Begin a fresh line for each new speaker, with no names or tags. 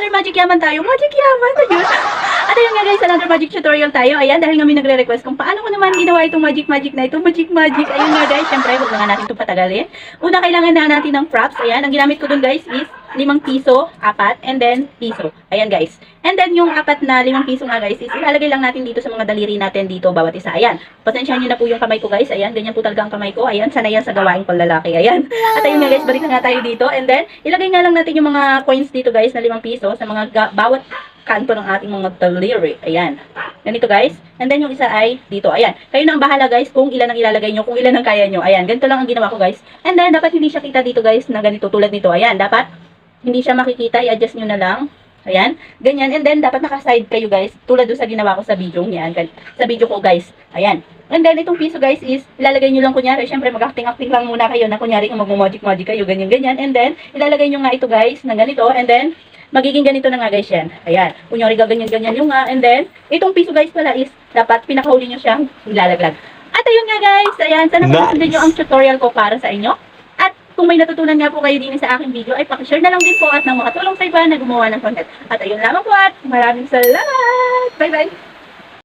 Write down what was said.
another magic yaman tayo. Magic yaman, ayun. At ayun nga guys, another magic tutorial tayo. Ayan, dahil nga may nagre-request kung paano ko naman ginawa itong magic na ito. Magic. Ayun nga guys, syempre, huwag na nga natin itong patagalin. Una, kailangan na natin ng props. Ayan, ang ginamit ko dun guys is 5 piso, 4, and then piso. Ayan guys. And then yung 4 na 5 piso nga guys is ilalagay lang natin dito sa mga daliri natin dito bawat isa. Ayan. Pasensyahan niyo na po yung kamay ko guys. Ayan, ganyan po talaga ang kamay ko. Ayan, sana yan sa gawain ko lalaki. Ayan. At ayun nga guys, balik na nga tayo dito. And then, ilagay nga lang natin yung mga coins dito guys na 5 piso sa mga bawat kanto ng ating mga daliri. Ayan. Ganito guys. And then yung isa ay dito. Ayan. Kayo na ang bahala guys kung ilan ang ilalagay nyo, kung ilan ang kaya nyo. Ayan. Ganito lang ang ginawa ko guys. And then, dapat hindi siya kita dito guys na ganito tulad nito. Ayan. Dapat hindi siya makikita. I-adjust nyo na lang. Ayan. Ganyan. And then, dapat naka-side kayo guys. Tulad doon sa ginawa ko sa video niyan. Sa video ko guys. Ayan. And then, itong piso guys is, ilalagay nyo lang kunyari. Siyempre, mag-acting-acting lang muna kayo na kunyari kung mag-magic kayo. Ganyan. And then, ilalagay nyo nga ito guys na ganito. And then, magiging ganito na nga guys yan. Ayan. Kunyari gaganyan-ganyan yung nga. And then, itong piso guys pala is, dapat pinakahuli nyo siyang ilalaglag. At ayun nga guys. Ayan. Sana nasundan nyo ang tutorial ko para sa inyo. At kung may natutunan nga po kayo din sa aking video, ay pakishare na lang din po at nang makatulong sa iba na gumawa ng content. At ayun lamang po at maraming salamat. Bye-bye.